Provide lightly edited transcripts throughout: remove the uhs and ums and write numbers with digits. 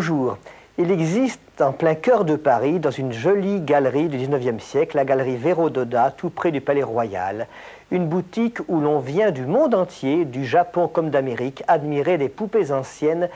Bonjour. Il existe en plein cœur de Paris, dans une jolie galerie du 19e siècle, la galerie Véro-Doda, tout près du Palais Royal, une boutique où l'on vient du monde entier, du Japon comme d'Amérique, admirer des poupées anciennes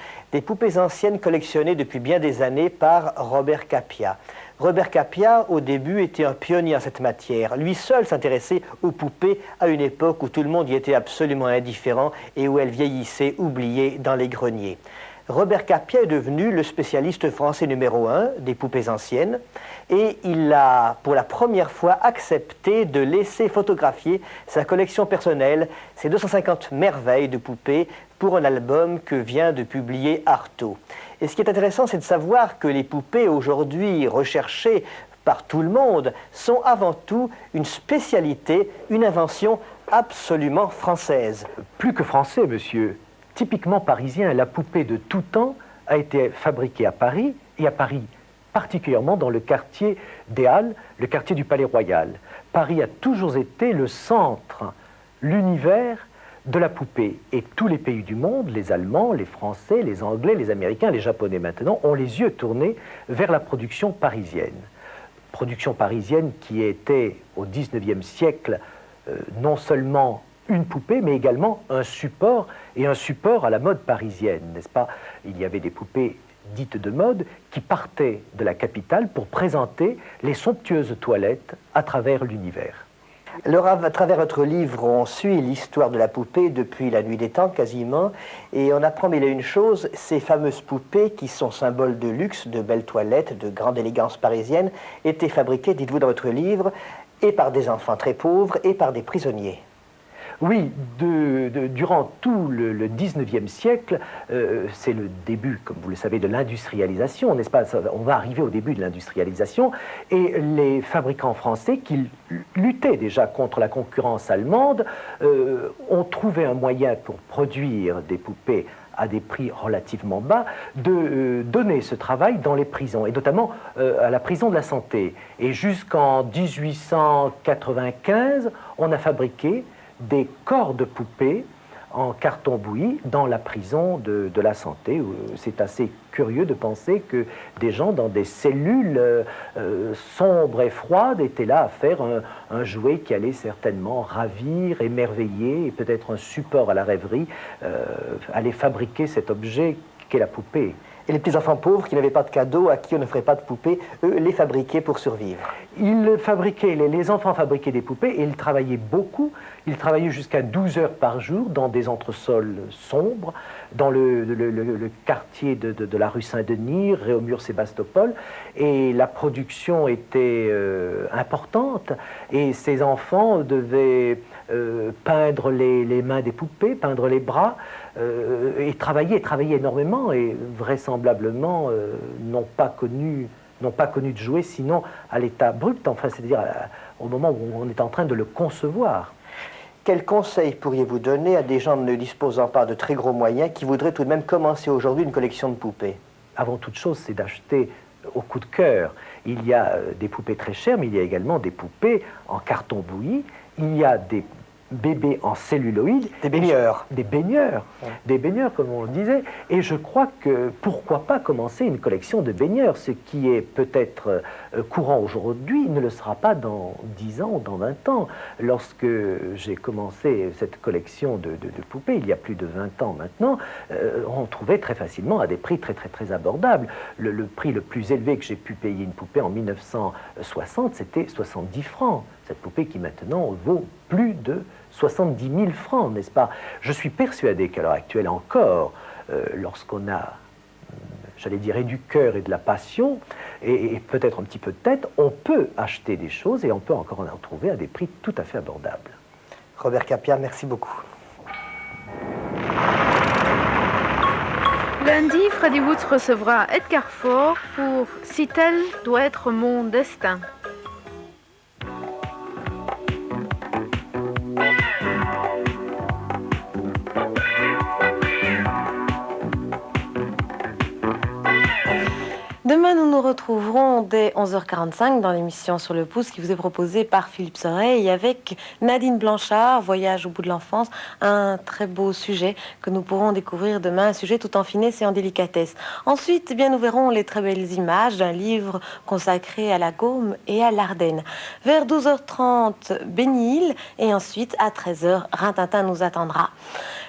collectionnées depuis bien des années par Robert Capia. Robert Capia, au début, était un pionnier en cette matière. Lui seul s'intéressait aux poupées à une époque où tout le monde y était absolument indifférent et où elles vieillissaient, oubliées dans les greniers. Robert Capia est devenu le spécialiste français numéro 1 des poupées anciennes et il a pour la première fois accepté de laisser photographier sa collection personnelle, ses 250 merveilles de poupées pour un album que vient de publier Artaud. Et ce qui est intéressant, c'est de savoir que les poupées aujourd'hui recherchées par tout le monde sont avant tout une spécialité, une invention absolument française. Plus que français, monsieur. Typiquement parisien, la poupée de tout temps a été fabriquée à Paris, et à Paris particulièrement dans le quartier des Halles, le quartier du Palais Royal. Paris a toujours été le centre, l'univers de la poupée. Et tous les pays du monde, les Allemands, les Français, les Anglais, les Américains, les Japonais maintenant, ont les yeux tournés vers la production parisienne. Production parisienne qui était au XIXe siècle non seulement une poupée, mais également un support, et un support à la mode parisienne, n'est-ce pas? Il y avait des poupées dites de mode qui partaient de la capitale pour présenter les somptueuses toilettes à travers l'univers. Alors, à travers votre livre, on suit l'histoire de la poupée depuis la nuit des temps, quasiment, et on apprend mille et une choses, ces fameuses poupées qui sont symboles de luxe, de belles toilettes, de grande élégance parisienne, étaient fabriquées, dites-vous dans votre livre, et par des enfants très pauvres, et par des prisonniers. Oui, durant tout le 19e siècle, c'est le début, comme vous le savez, de l'industrialisation, n'est-ce pas? On va arriver au début de l'industrialisation, et les fabricants français qui luttaient déjà contre la concurrence allemande ont trouvé un moyen pour produire des poupées à des prix relativement bas, de donner ce travail dans les prisons, et notamment à la prison de la Santé. Et jusqu'en 1895, on a fabriqué des corps de poupées en carton bouilli dans la prison de la Santé. C'est assez curieux de penser que des gens dans des cellules sombres et froides étaient là à faire un jouet qui allait certainement ravir, émerveiller, et peut-être un support à la rêverie, aller fabriquer cet objet qu'est la poupée. Et les petits enfants pauvres qui n'avaient pas de cadeaux, à qui on ne ferait pas de poupées, eux les fabriquaient pour survivre. Ils fabriquaient, les enfants fabriquaient des poupées et ils travaillaient beaucoup. Ils travaillaient jusqu'à 12 heures par jour dans des entresols sombres, dans le quartier de la rue Saint-Denis, Réaumur-Sébastopol. Et la production était importante et ces enfants devaient peindre les mains des poupées, peindre les bras, et travailler énormément, et vraisemblablement n'ont pas connu de jouet sinon à l'état brut, enfin c'est-à-dire au moment où on est en train de le concevoir. Quel conseil pourriez-vous donner à des gens ne disposant pas de très gros moyens qui voudraient tout de même commencer aujourd'hui une collection de poupées? Avant toute chose, c'est d'acheter au coup de cœur. Il y a des poupées très chères, mais il y a également des poupées en carton bouilli. Il y a des bébés en celluloïd. Des baigneurs. Des baigneurs. Ouais. Des baigneurs, comme on le disait. Et je crois que pourquoi pas commencer une collection de baigneurs? Ce qui est peut-être courant aujourd'hui ne le sera pas dans 10 ans ou dans 20 ans. Lorsque j'ai commencé cette collection de poupées, il y a plus de 20 ans maintenant, on trouvait très facilement à des prix très abordables. Le prix le plus élevé que j'ai pu payer une poupée en 1960, c'était 70 francs. Cette poupée qui maintenant vaut plus de 70 000 francs, n'est-ce pas? Je suis persuadé qu'à l'heure actuelle encore, lorsqu'on a, j'allais dire, et du cœur et de la passion, et peut-être un petit peu de tête, on peut acheter des choses et on peut encore en trouver à des prix tout à fait abordables. Robert Capia, merci beaucoup. Lundi, Freddy Woods recevra Edgar Faure pour « Si tel doit être mon destin ». Demain, nous nous retrouverons dès 11h45 dans l'émission Sur le pouce qui vous est proposée par Philippe Soreille avec Nadine Blanchard, Voyage au bout de l'enfance, un très beau sujet que nous pourrons découvrir demain, un sujet tout en finesse et en délicatesse. Ensuite, eh bien, nous verrons les très belles images d'un livre consacré à la Gaume et à l'Ardenne. Vers 12h30, Bénil et ensuite à 13h, Rintintin nous attendra.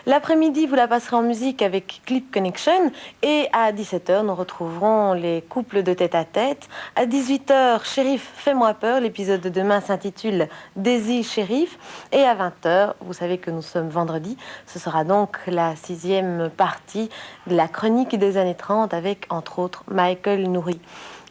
L'après-midi, vous la passerez en musique avec Clip Connection et à 17h, nous retrouverons les couples de tête-à-tête. À 18h, Shérif, fais-moi peur. L'épisode de demain s'intitule Daisy Shérif. Et à 20h, vous savez que nous sommes vendredi, ce sera donc la 6e partie de la chronique des années 30 avec, entre autres, Michael Nouri.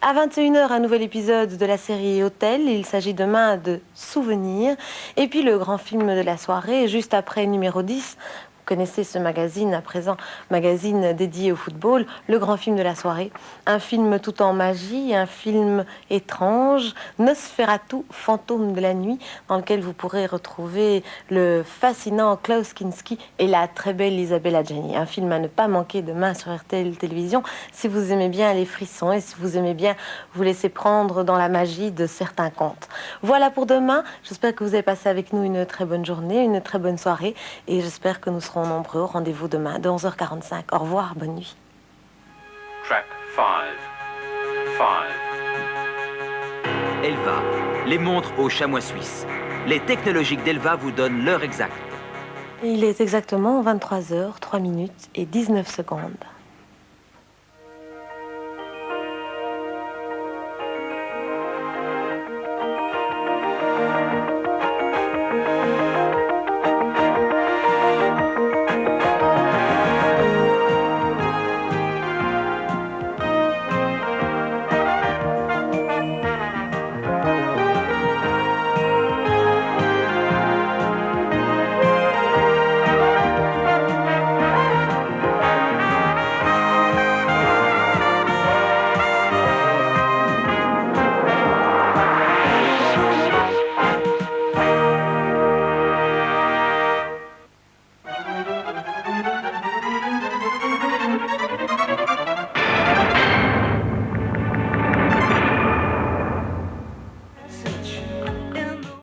À 21h, un nouvel épisode de la série Hôtel. Il s'agit demain de Souvenirs. Et puis le grand film de la soirée, juste après numéro 10. Vous connaissez ce magazine, à présent, magazine dédié au football, le grand film de la soirée. Un film tout en magie, un film étrange, Nosferatu, fantôme de la nuit, dans lequel vous pourrez retrouver le fascinant Klaus Kinski et la très belle Isabelle Adjani. Un film à ne pas manquer demain sur RTL Télévision, si vous aimez bien les frissons et si vous aimez bien vous laisser prendre dans la magie de certains contes. Voilà pour demain. J'espère que vous avez passé avec nous une très bonne journée, une très bonne soirée, et j'espère que nous serons nombreux au rendez-vous demain de 11h45. Au revoir, bonne nuit. Track 5. Elva, les montres au chamois suisse. Les technologiques d'Elva vous donnent l'heure exacte. Il est exactement 23h, 3 minutes et 19 secondes.